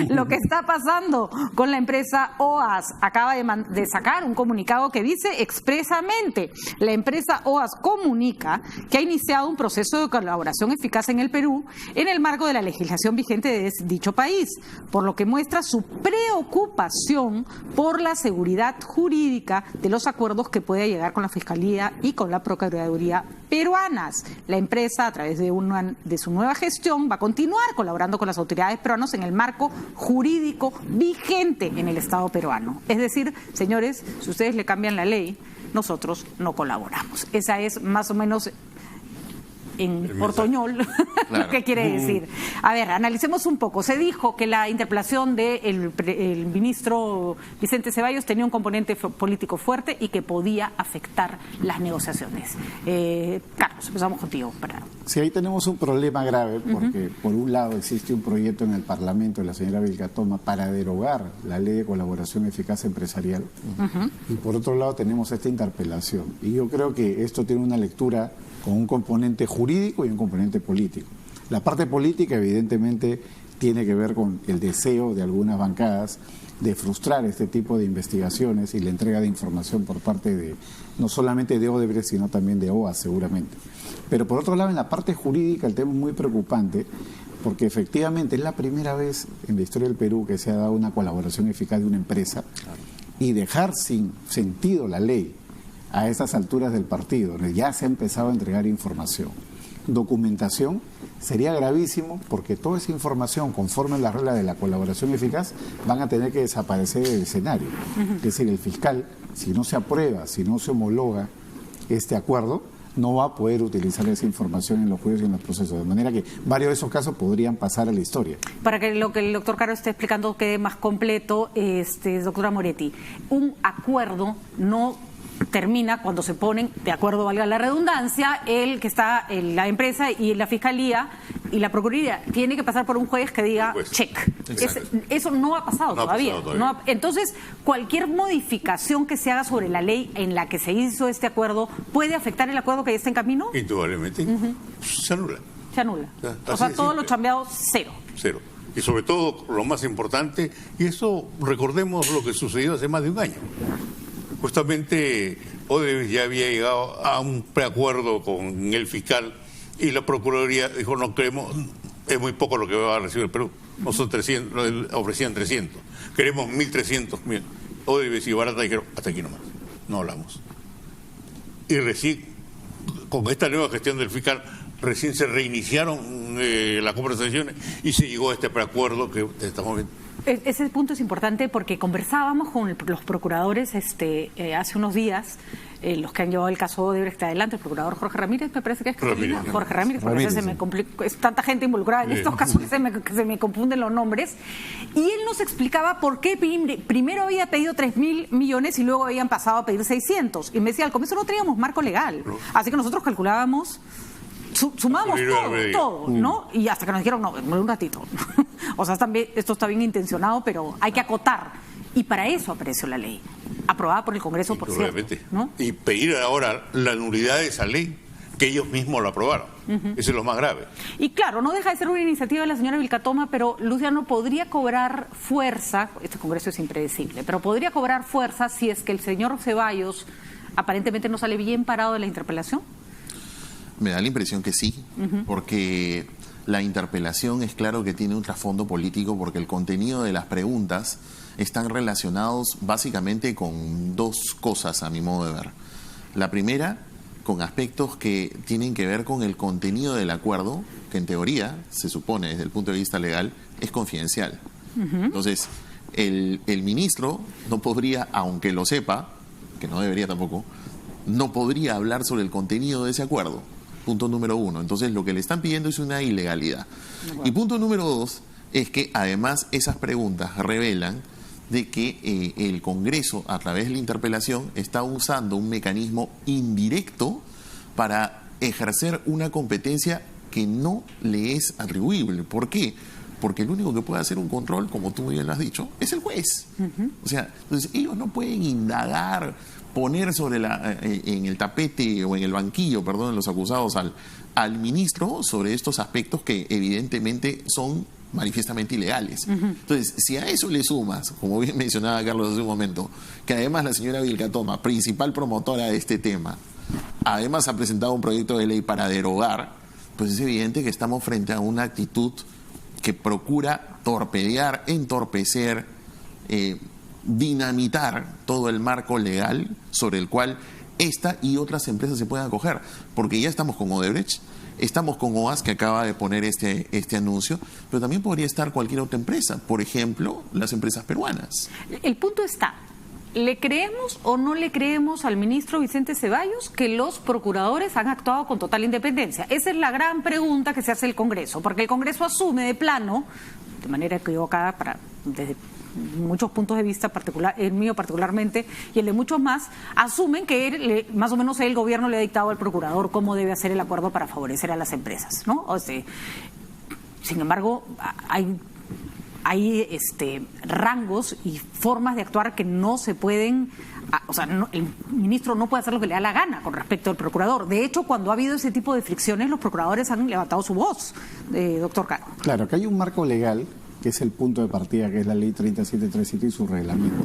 lo que está pasando con la empresa OAS. Acaba de sacar un comunicado que dice expresamente: la empresa OAS comunica que ha iniciado un proceso de colaboración eficaz en el Perú en el marco de la legislación vigente de dicho país, por lo que muestra su preocupación por la seguridad jurídica de los acuerdos que puede llegar con la Fiscalía y con la Procuraduría peruanas. La empresa, a través de su nueva gestión, va a continuar colaborando con las autoridades peruanas en el marco jurídico vigente en el Estado peruano. Es decir, señores, si ustedes le cambian la ley, nosotros no colaboramos. Esa es más o menos en portoñol lo que quiere decir. A ver, analicemos un poco. Se dijo que la interpelación del ministro Vicente Ceballos tenía un componente político fuerte y que podía afectar las negociaciones. Carlos, empezamos contigo. Sí, ahí tenemos un problema grave porque por un lado existe un proyecto en el Parlamento de la señora Vilcatoma para derogar la Ley de Colaboración Eficaz Empresarial y por otro lado tenemos esta interpelación. Y yo creo que esto tiene una lectura con un componente jurídico y un componente político. La parte política evidentemente tiene que ver con el deseo de algunas bancadas de frustrar este tipo de investigaciones y la entrega de información por parte de, no solamente de Odebrecht, sino también de OAS seguramente. Pero por otro lado, en la parte jurídica el tema es muy preocupante porque efectivamente es la primera vez en la historia del Perú que se ha dado una colaboración eficaz de una empresa y dejar sin sentido la ley a estas alturas del partido, donde ya se ha empezado a entregar información, documentación, sería gravísimo porque toda esa información, conforme a las reglas de la colaboración eficaz, van a tener que desaparecer del escenario. Es decir, el fiscal, si no se aprueba, si no se homologa este acuerdo, no va a poder utilizar esa información en los juicios y en los procesos. De manera que varios de esos casos podrían pasar a la historia. Para que lo que el doctor Caro esté explicando quede más completo, doctora Moretti, un acuerdo no termina cuando se ponen de acuerdo, valga la redundancia, el que está la empresa y la Fiscalía y la Procuraduría. Tiene que pasar por un juez que diga pues, check. Eso no ha pasado todavía. Entonces, cualquier modificación que se haga sobre la ley en la que se hizo este acuerdo, ¿puede afectar el acuerdo que ya está en camino? Indudablemente. Se anula. Se anula. O sea, todo lo chambeado, cero. Cero. Y sobre todo, lo más importante, y eso recordemos lo que sucedió hace más de un año. Justamente Odebrecht ya había llegado a un preacuerdo con el fiscal y la Procuraduría dijo: no creemos, es muy poco lo que va a recibir el Perú, no son 300, ofrecían 300, queremos 1.300. Odebrecht y Barata dijeron: hasta aquí nomás, no hablamos. Y recién, con esta nueva gestión del fiscal, recién se reiniciaron las conversaciones y se llegó a este preacuerdo que estamos viendo. Ese punto es importante porque conversábamos con los procuradores hace unos días, los que han llevado el caso Odebrecht adelante, el procurador Jorge Ramírez, me parece que es Jorge Ramírez, porque se me es tanta gente involucrada en estos casos que se me confunden los nombres, y él nos explicaba por qué primero había pedido 3.000 millones y luego habían pasado a pedir 600, y me decía: al comienzo no teníamos marco legal, así que nosotros calculábamos, sumamos todo, ¿no? Y hasta que nos dijeron: no, un ratito. O sea, esto está bien intencionado, pero hay que acotar. Y para eso apareció la ley, aprobada por el Congreso, por cierto, ¿no? Y pedir ahora la nulidad de esa ley, que ellos mismos la aprobaron. Eso es lo más grave. Y claro, no deja de ser una iniciativa de la señora Vilcatoma, pero Luciano, podría cobrar fuerza, este Congreso es impredecible, pero podría cobrar fuerza si es que el señor Ceballos aparentemente no sale bien parado de la interpelación. Me da la impresión que sí, porque la interpelación es claro que tiene un trasfondo político, porque el contenido de las preguntas están relacionados básicamente con dos cosas, a mi modo de ver. La primera, con aspectos que tienen que ver con el contenido del acuerdo, que en teoría, se supone desde el punto de vista legal, es confidencial. Entonces, el ministro no podría, aunque lo sepa, que no debería tampoco, no podría hablar sobre el contenido de ese acuerdo. Punto número uno. Entonces, lo que le están pidiendo es una ilegalidad. Y punto número dos es que, además, esas preguntas revelan de que el Congreso, a través de la interpelación, está usando un mecanismo indirecto para ejercer una competencia que no le es atribuible. ¿Por qué? Porque el único que puede hacer un control, como tú bien lo has dicho, es el juez. O sea, entonces ellos no pueden indagar, poner sobre en el tapete o en el banquillo, perdón, los acusados al ministro sobre estos aspectos que evidentemente son manifiestamente ilegales. Entonces, si a eso le sumas, como bien mencionaba Carlos hace un momento, que además la señora Vilcatoma, principal promotora de este tema, además ha presentado un proyecto de ley para derogar, pues es evidente que estamos frente a una actitud que procura torpedear, entorpecer, dinamitar todo el marco legal sobre el cual esta y otras empresas se pueden acoger, porque ya estamos con Odebrecht, estamos con OAS, que acaba de poner este anuncio, pero también podría estar cualquier otra empresa, por ejemplo, las empresas peruanas. El punto está, ¿le creemos o no le creemos al ministro Vicente Ceballos que los procuradores han actuado con total independencia? Esa es la gran pregunta que se hace el Congreso, porque el Congreso asume de plano, de manera equivocada, desde muchos puntos de vista, el mío particularmente y el de muchos más, asumen que más o menos el gobierno le ha dictado al procurador cómo debe hacer el acuerdo para favorecer a las empresas, ¿no? Sin embargo, hay rangos y formas de actuar que no se pueden, el ministro no puede hacer lo que le da la gana con respecto al procurador. De hecho, cuando ha habido ese tipo de fricciones, los procuradores han levantado su voz, doctor Caro. Claro, que hay un marco legal, que es el punto de partida, que es la ley 3737 y su reglamento,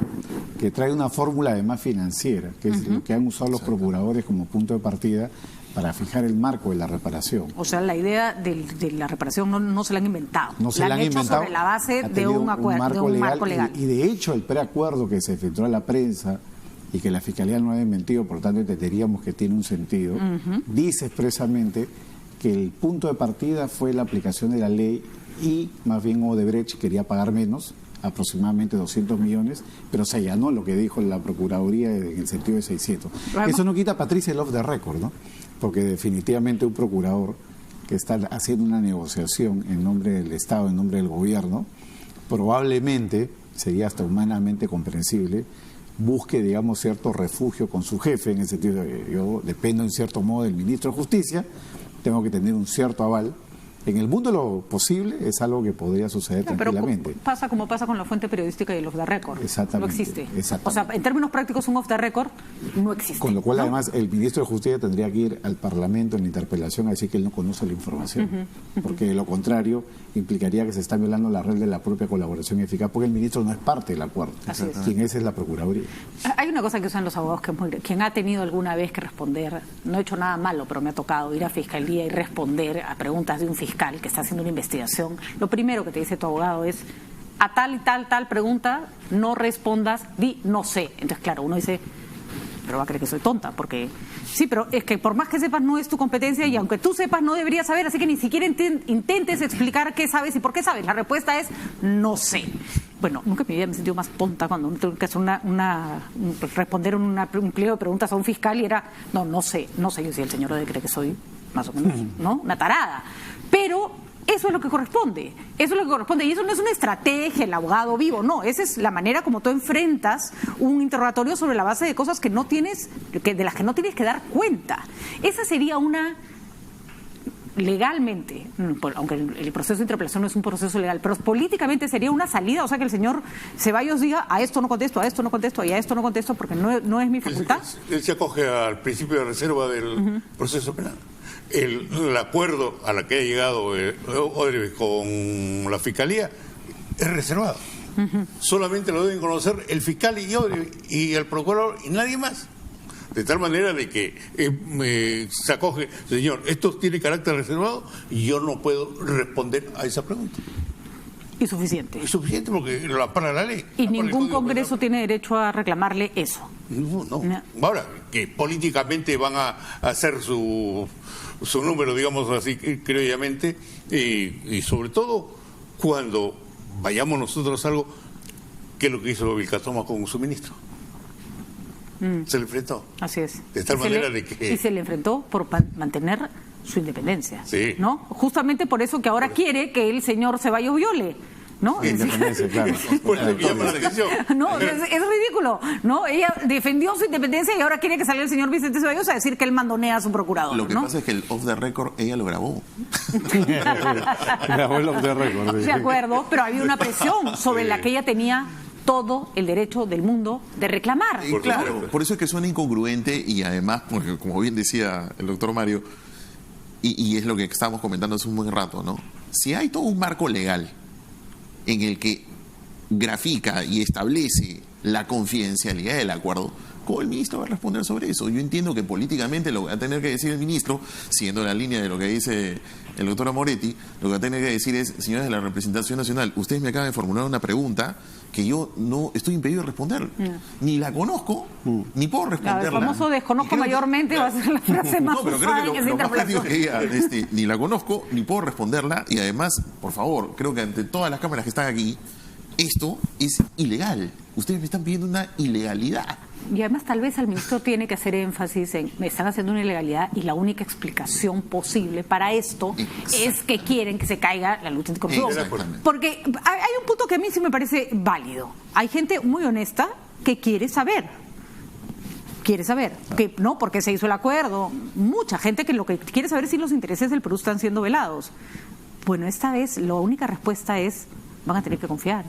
que trae una fórmula además financiera, que es lo que han usado los procuradores como punto de partida para fijar el marco de la reparación. O sea, la idea de la reparación no se la han inventado. No se la han hecho inventado sobre la base de un acuerdo, de un marco legal. Y de hecho, el preacuerdo que se efectuó a la prensa y que la Fiscalía no ha desmentido, por tanto entenderíamos que tiene un sentido, dice expresamente que el punto de partida fue la aplicación de la ley y más bien Odebrecht quería pagar menos, aproximadamente 200 millones, pero se allanó lo que dijo la Procuraduría en el sentido de 600. Eso no quita, Patricia, el off the record, ¿no? Porque definitivamente un procurador que está haciendo una negociación en nombre del Estado, en nombre del gobierno, probablemente, sería hasta humanamente comprensible, busque, digamos, cierto refugio con su jefe, en el sentido de que yo dependo en cierto modo del ministro de Justicia, tengo que tener un cierto aval. En el mundo lo posible es algo que podría suceder tranquilamente. Pero pasa como pasa con la fuente periodística y el off the record. Exactamente. No existe. Exactamente. O sea, en términos prácticos, un off the record no existe. Con lo cual, además, el ministro de Justicia tendría que ir al Parlamento en la interpelación a decir que él no conoce la información. Porque de lo contrario implicaría que se está violando la regla de la propia colaboración eficaz, porque el ministro no es parte del acuerdo. Así es. Quien es la Procuraduría. Hay una cosa que usan los abogados que es muy... Quien ha tenido alguna vez que responder, no he hecho nada malo, pero me ha tocado ir a Fiscalía y responder a preguntas de un fiscal que está haciendo una investigación, lo primero que te dice tu abogado es: a tal y tal pregunta no respondas, di no sé. Entonces, claro, uno dice, pero va a creer que soy tonta, porque sí, pero es que por más que sepas no es tu competencia, y aunque tú sepas no deberías saber, así que ni siquiera intentes explicar qué sabes y por qué sabes. La respuesta es no sé. Bueno, nunca me había sentido más tonta cuando uno tengo que hacer responder un pliego de preguntas a un fiscal y era no sé. Yo decía, el señor debe creer que soy más o menos, ¿no? Una tarada. Pero eso es lo que corresponde, y eso no es una estrategia, el abogado vivo, no, esa es la manera como tú enfrentas un interrogatorio sobre la base de cosas de las que no tienes que dar cuenta. Esa sería una, legalmente, aunque el proceso de interpelación no es un proceso legal, pero políticamente sería una salida, o sea, que el señor Ceballos diga: a esto no contesto, a esto no contesto y a esto no contesto porque no es mi facultad. Él se acoge al principio de reserva del proceso penal. El acuerdo a la que ha llegado Odebrecht con la Fiscalía es reservado. Solamente lo deben conocer el fiscal y Odebrecht y el procurador y nadie más. De tal manera de que se acoge: señor, esto tiene carácter reservado y yo no puedo responder a esa pregunta. Y suficiente. Es suficiente porque lo ampara la ley. Y ningún Congreso tiene derecho a reclamarle eso. No. Ahora, que políticamente van a hacer su número, digamos así, criollamente, y sobre todo cuando vayamos nosotros a algo, que es lo que hizo Vilcatoma con su ministro. Se le enfrentó. Así es. De tal manera de que... Y se le enfrentó por mantener su independencia. Sí. ¿No? Justamente por eso que ahora quiere que el señor Ceballos viole, ¿no? Independencia, claro. Por eso que llama la atención. No, es ridículo, ¿no? Ella defendió su independencia y ahora quiere que salga el señor Vicente Ceballos a decir que él mandonea a su procurador. Lo que ¿no? pasa es que el off the record ella lo grabó. Grabó el off the record. De acuerdo, pero había una presión sobre la que ella tenía todo el derecho del mundo de reclamar. Claro, por eso es que suena incongruente y además, porque como bien decía el doctor Mario, y es lo que estábamos comentando hace un buen rato, ¿no? Si hay todo un marco legal en el que grafica y establece la confidencialidad del acuerdo, ¿cómo el ministro va a responder sobre eso? Yo entiendo que políticamente lo va a tener que decir el ministro, siguiendo la línea de lo que dice el doctor Amoretti, lo que va a tener que decir es, señores de la representación nacional, ustedes me acaban de formular una pregunta que yo no estoy impedido de responder. Ni la conozco, ni puedo responderla. Claro, el famoso desconozco mayormente va a ser la frase más pero creo usada que que se lo más práctico interpela. es que diga, ni la conozco, ni puedo responderla, y además, por favor, creo que ante todas las cámaras que están aquí, esto es ilegal. Ustedes me están pidiendo una ilegalidad. Y además tal vez el ministro tiene que hacer énfasis en me están haciendo una ilegalidad y la única explicación posible para esto es que quieren que se caiga la lucha anticorrupción. Porque hay un punto que a mí sí me parece válido. Hay gente muy honesta que quiere saber. Que no, porque se hizo el acuerdo. Mucha gente que lo que quiere saber es si los intereses del Perú están siendo velados. Bueno, esta vez la única respuesta es van a tener que confiar.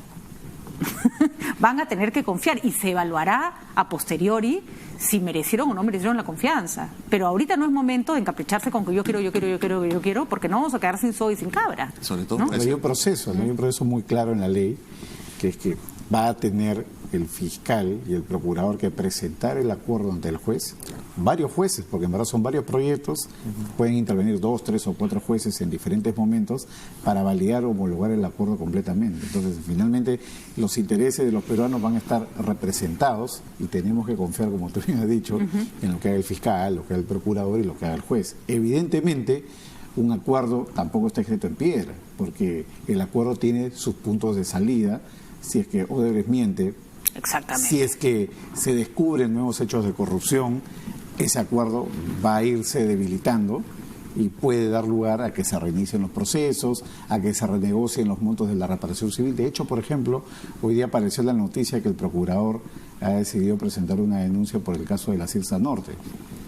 Van a tener que confiar y se evaluará a posteriori si merecieron o no merecieron la confianza. Pero ahorita no es momento de encapricharse con que yo quiero, porque no vamos a quedar sin soga y sin cabra. Sobre todo, ¿no? Hay un proceso muy claro en la ley, que es que va a tener el fiscal y el procurador que presentar el acuerdo ante el juez, varios jueces, porque en verdad son varios proyectos, pueden intervenir 2, 3 o 4 jueces en diferentes momentos para validar o homologar el acuerdo completamente. Entonces, finalmente, los intereses de los peruanos van a estar representados y tenemos que confiar, como tú bien has dicho, en lo que haga el fiscal, lo que haga el procurador y lo que haga el juez. Evidentemente, un acuerdo tampoco está escrito en piedra, porque el acuerdo tiene sus puntos de salida. Si es que Odebrecht miente, exactamente, si es que se descubren nuevos hechos de corrupción, ese acuerdo va a irse debilitando y puede dar lugar a que se reinicien los procesos, a que se renegocien los montos de la reparación civil. De hecho, por ejemplo, hoy día apareció la noticia que el procurador ha decidido presentar una denuncia por el caso de la Cirsa Norte.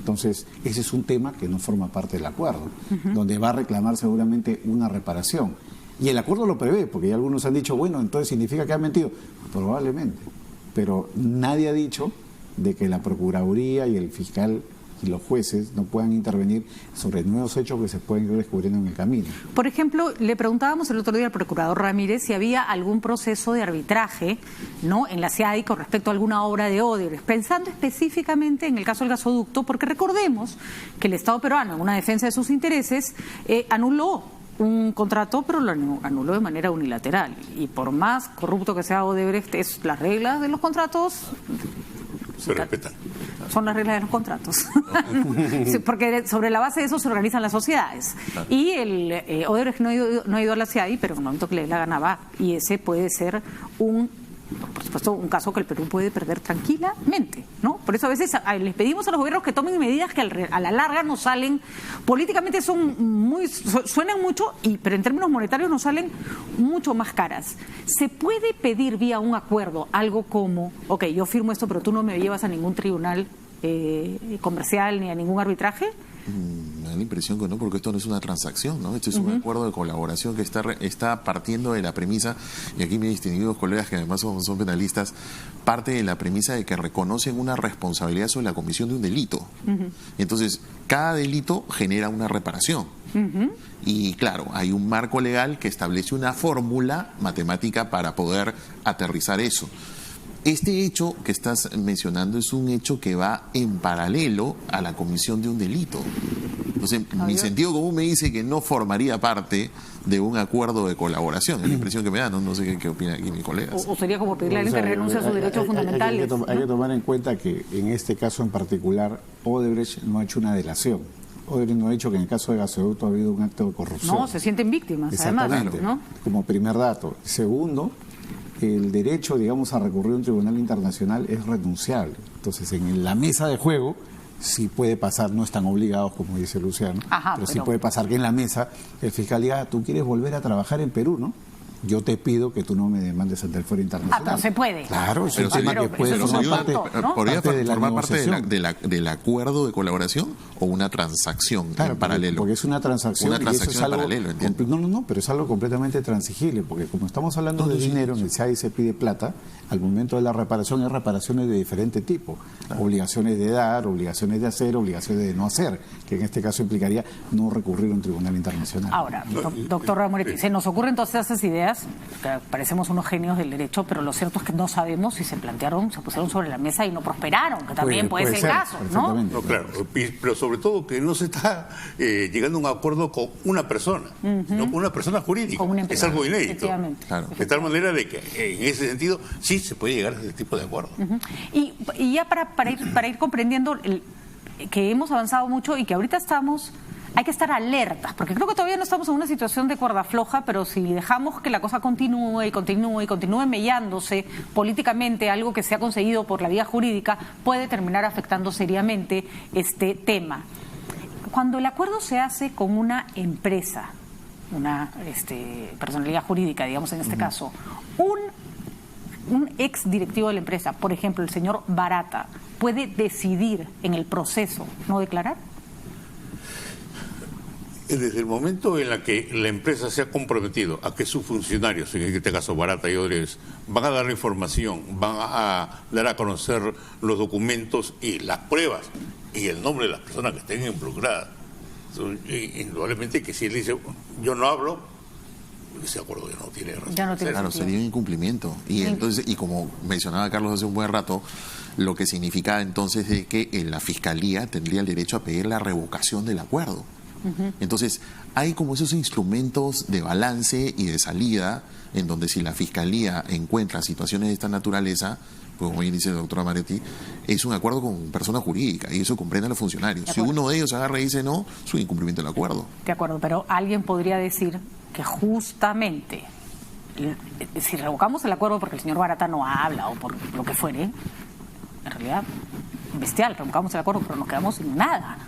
Entonces, ese es un tema que no forma parte del acuerdo, donde va a reclamar seguramente una reparación. Y el acuerdo lo prevé, porque ya algunos han dicho, bueno, entonces significa que han mentido. Probablemente. Pero nadie ha dicho de que la Procuraduría y el fiscal y los jueces no puedan intervenir sobre nuevos hechos que se pueden ir descubriendo en el camino. Por ejemplo, le preguntábamos el otro día al procurador Ramírez si había algún proceso de arbitraje, ¿no?, en la CIADI con respecto a alguna obra de Odebrecht, pensando específicamente en el caso del gasoducto, porque recordemos que el Estado peruano, en una defensa de sus intereses, anuló un contrato, pero lo anuló de manera unilateral. Y por más corrupto que sea Odebrecht, las reglas de los contratos se respetan. Son las reglas de los contratos. Sí, porque sobre la base de eso se organizan las sociedades. Y el Odebrecht no ha ido a la CIADI, pero en el momento que le dé la gana va. Y ese puede ser por supuesto, un caso que el Perú puede perder tranquilamente, ¿no? Por eso a veces les pedimos a los gobiernos que tomen medidas que a la larga nos salen, políticamente suenan mucho, pero en términos monetarios nos salen mucho más caras. ¿Se puede pedir vía un acuerdo algo como, ok, yo firmo esto, pero tú no me llevas a ningún tribunal comercial ni a ningún arbitraje? Me da la impresión que no, porque esto no es una transacción, ¿no? Esto es un acuerdo de colaboración que está partiendo de la premisa, y aquí mis distinguidos colegas que además son penalistas, parte de la premisa de que reconocen una responsabilidad sobre la comisión de un delito. Entonces, cada delito genera una reparación. Y claro, hay un marco legal que establece una fórmula matemática para poder aterrizar eso. Este hecho que estás mencionando es un hecho que va en paralelo a la comisión de un delito. Entonces, mi sentido común me dice que no formaría parte de un acuerdo de colaboración. Es la impresión que me da, no sé qué opina aquí mis colegas. O sería como pedirle a alguien que renuncie a sus derechos fundamentales. Hay que tomar en cuenta que en este caso en particular, Odebrecht no ha hecho una delación. Odebrecht no ha dicho que en el caso de gasoducto ha habido un acto de corrupción. No, se sienten víctimas, además, ¿no? Como primer dato. Segundo, el derecho, digamos, a recurrir a un tribunal internacional es renunciable. Entonces, en la mesa de juego sí puede pasar, no están obligados, como dice Luciano, pero sí puede pasar que en la mesa el fiscal diga, tú quieres volver a trabajar en Perú, ¿no? Yo te pido que tú no me demandes ante el Foro Internacional. Pero se puede. Claro, es un tema que puede formar parte, ¿podría formar parte del acuerdo de colaboración o una transacción en paralelo? Porque es una transacción. Una transacción y eso es algo, en paralelo, entiendo. No, pero es algo completamente transigible, porque como estamos hablando de dinero, en el CIADI se pide plata, al momento de la reparación hay reparaciones de diferente tipo. Obligaciones de dar, obligaciones de hacer, obligaciones de no hacer, que en este caso implicaría no recurrir a un tribunal internacional. Ahora, doctor Amoretti, ¿se nos ocurren todas esas ideas? comillas, que parecemos unos genios del derecho, pero lo cierto es que no sabemos si se pusieron sobre la mesa y no prosperaron, que también puede ser el caso, ¿no? No, claro, pero sobre todo que no se está llegando a un acuerdo con una persona, sino con una persona jurídica. Es algo inédito. Claro. De tal manera de que en ese sentido sí se puede llegar a ese tipo de acuerdo. Y ya para ir comprendiendo que hemos avanzado mucho y que ahorita hay que estar alertas, porque creo que todavía no estamos en una situación de cuerda floja, pero si dejamos que la cosa continúe mellándose políticamente, algo que se ha conseguido por la vía jurídica, puede terminar afectando seriamente este tema. Cuando el acuerdo se hace con una empresa, una personalidad jurídica, digamos en este caso, un ex directivo de la empresa, por ejemplo, el señor Barata, ¿puede decidir en el proceso no declarar? Desde el momento en el que la empresa se ha comprometido a que sus funcionarios, en este caso Barata y Odebrecht, van a dar la información, van a dar a conocer los documentos y las pruebas y el nombre de las personas que estén involucradas, indudablemente que si él dice yo no hablo, ese acuerdo ya no tiene razón. Claro, sería un incumplimiento. Y entonces, y como mencionaba Carlos hace un buen rato, lo que significa entonces de que la Fiscalía tendría el derecho a pedir la revocación del acuerdo. Entonces, hay como esos instrumentos de balance y de salida en donde si la Fiscalía encuentra situaciones de esta naturaleza, pues como bien dice la doctora Maretti, es un acuerdo con persona jurídica y eso comprende a los funcionarios. Si uno de ellos agarra y dice no, es un incumplimiento del acuerdo. De acuerdo, pero alguien podría decir que justamente si revocamos el acuerdo porque el señor Barata no habla o por lo que fuere, en realidad bestial, revocamos el acuerdo pero nos quedamos sin nada.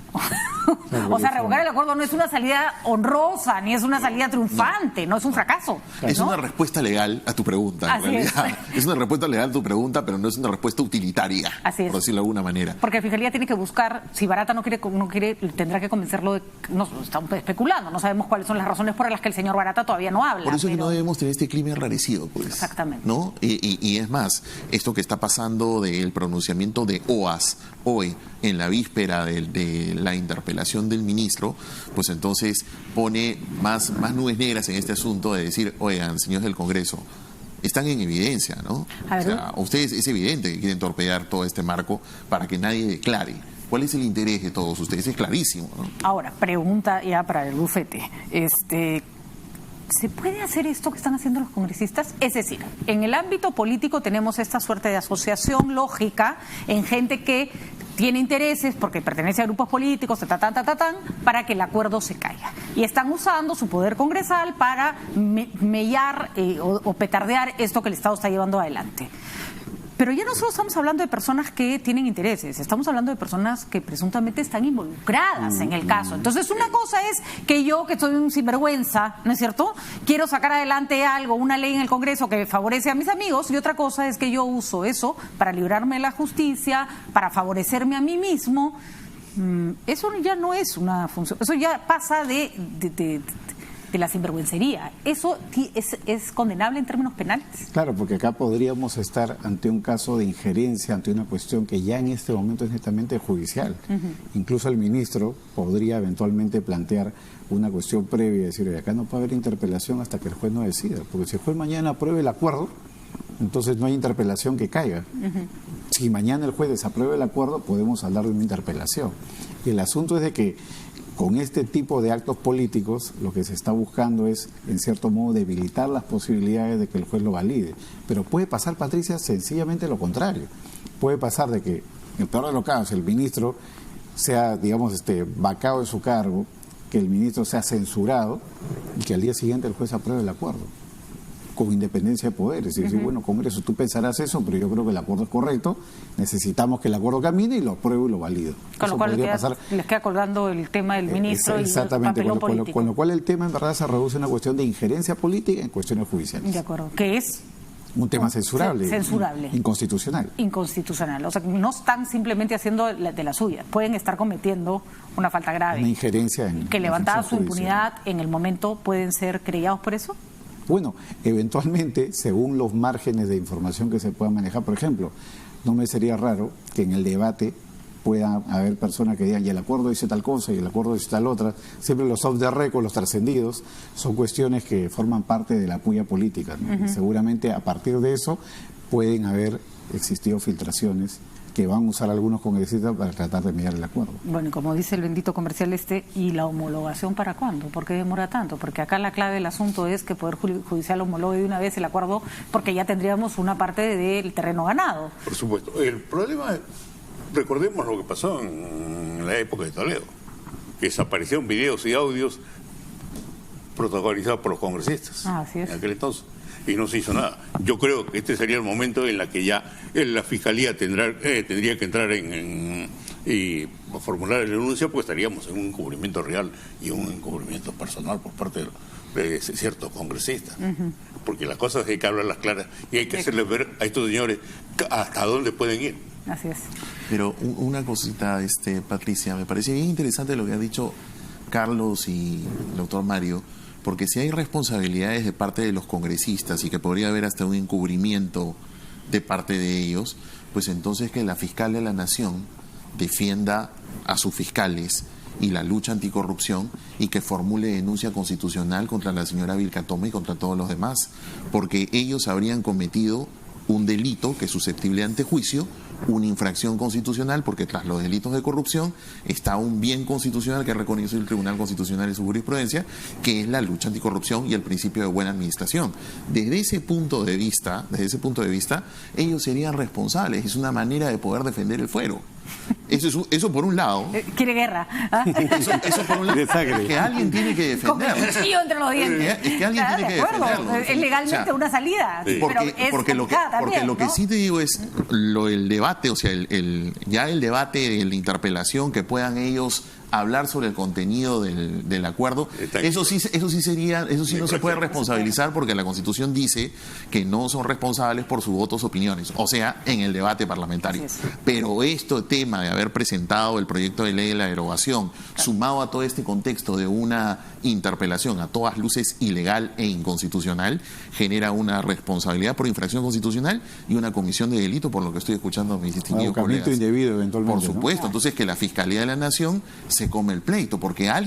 O sea, revocar el acuerdo no es una salida honrosa ni es una salida triunfante, no es un fracaso. Es una respuesta legal a tu pregunta, en realidad. Es una respuesta legal a tu pregunta, pero no es una respuesta utilitaria, por decirlo de alguna manera. Porque la Fiscalía tiene que buscar, si Barata no quiere, tendrá que convencerlo de, no, estamos especulando, no sabemos cuáles son las razones por las que el señor Barata todavía no habla. Por eso es que no debemos tener este clima enrarecido, pues. Exactamente. ¿No? Y es más, esto que está pasando del pronunciamiento de OAS hoy, en la víspera de la interpelación del ministro, pues entonces pone más nubes negras en este asunto de decir, oigan, señores del Congreso, están en evidencia, ¿no? O sea, ustedes es evidente que quieren torpedear todo este marco para que nadie declare. ¿Cuál es el interés de todos ustedes? Es clarísimo, ¿no? Ahora, pregunta ya para el bufete. ¿Se puede hacer esto que están haciendo los congresistas? Es decir, en el ámbito político tenemos esta suerte de asociación lógica en gente que tiene intereses porque pertenece a grupos políticos, para que el acuerdo se caiga. Y están usando su poder congresal para mellar o petardear esto que el Estado está llevando adelante. Pero ya no solo estamos hablando de personas que tienen intereses, estamos hablando de personas que presuntamente están involucradas en el caso. Entonces, una cosa es que yo, que soy un sinvergüenza, ¿no es cierto?, quiero sacar adelante algo, una ley en el Congreso que favorece a mis amigos, y otra cosa es que yo uso eso para librarme de la justicia, para favorecerme a mí mismo. Eso ya no es una función, eso ya pasa de la sinvergüencería. ¿Eso es condenable en términos penales? Claro, porque acá podríamos estar ante un caso de injerencia, ante una cuestión que ya en este momento es netamente judicial. Incluso el ministro podría eventualmente plantear una cuestión previa y decir, acá no puede haber interpelación hasta que el juez no decida, porque si el juez mañana apruebe el acuerdo, entonces no hay interpelación que caiga. Si mañana el juez desaprueba el acuerdo, podemos hablar de una interpelación. Y el asunto es de que con este tipo de actos políticos lo que se está buscando es, en cierto modo, debilitar las posibilidades de que el juez lo valide. Pero puede pasar, Patricia, sencillamente lo contrario. Puede pasar de que, en el peor de los casos, el ministro sea, digamos, vacado de su cargo, que el ministro sea censurado y que al día siguiente el juez apruebe el acuerdo, con independencia de poderes. Y decir, bueno, Congreso, tú pensarás eso, pero yo creo que el acuerdo es correcto, necesitamos que el acuerdo camine y lo apruebo y lo valido. Con lo cual les queda colgando el tema del ministro exactamente, y el papelón político. Con lo cual el tema en verdad se reduce a una cuestión de injerencia política en cuestiones judiciales. De acuerdo, que es un tema censurable. Inconstitucional. Inconstitucional. O sea, no están simplemente haciendo de la suya, pueden estar cometiendo una falta grave. Una injerencia que levantada su impunidad en el momento pueden ser creyados por eso. Bueno, eventualmente, según los márgenes de información que se puedan manejar, por ejemplo, no me sería raro que en el debate puedan haber personas que digan, y el acuerdo dice tal cosa, y el acuerdo dice tal otra. Siempre los off the record, los trascendidos, son cuestiones que forman parte de la puya política, ¿no? Y seguramente a partir de eso pueden haber existido filtraciones que van a usar algunos congresistas para tratar de mediar el acuerdo. Bueno, como dice el bendito comercial ¿y la homologación para cuándo? ¿Por qué demora tanto? Porque acá la clave del asunto es que el Poder Judicial homologue de una vez el acuerdo, porque ya tendríamos una parte del terreno ganado. Por supuesto. El problema, recordemos lo que pasó en la época de Toledo, que desaparecieron videos y audios protagonizados por los congresistas. Así es. En aquel entonces. Y no se hizo nada. Yo creo que este sería el momento en la que ya la Fiscalía tendría que entrar y formular la denuncia, pues estaríamos en un encubrimiento real y un encubrimiento personal por parte de ciertos congresistas. Porque las cosas hay que hablarlas claras y hay que hacerles ver a estos señores hasta dónde pueden ir. Así es. Pero una cosita, Patricia, me parece bien interesante lo que ha dicho Carlos y el doctor Mario, porque si hay responsabilidades de parte de los congresistas y que podría haber hasta un encubrimiento de parte de ellos, pues entonces que la fiscal de la Nación defienda a sus fiscales y la lucha anticorrupción y que formule denuncia constitucional contra la señora Vilcatoma y contra todos los demás, porque ellos habrían cometido un delito que es susceptible ante juicio, una infracción constitucional, porque tras los delitos de corrupción está un bien constitucional que reconoce el Tribunal Constitucional en su jurisprudencia, que es la lucha anticorrupción y el principio de buena administración. Desde ese punto de vista, ellos serían responsables. Es una manera de poder defender el fuero. Eso por un lado. Quiere guerra. ¿Ah? Eso por un lado. Es que alguien tiene que defenderlo. Con cuchillo entre los dientes. Es que alguien tiene que defenderlo. Es legalmente una salida. Sí. Porque lo que sí te digo es el debate, o sea, el debate de la interpelación, que puedan ellos hablar sobre el contenido del acuerdo, eso sí no se puede responsabilizar, porque la Constitución dice que no son responsables por sus votos o opiniones, o sea, en el debate parlamentario. Pero este tema de haber presentado el proyecto de ley de la derogación, sumado a todo este contexto de una interpelación a todas luces ilegal e inconstitucional, genera una responsabilidad por infracción constitucional y una comisión de delito, por lo que estoy escuchando a mis distinguidos colegas. Indebido eventualmente. Por supuesto, ¿no? Entonces que la Fiscalía de la Nación se come el pleito, porque alguien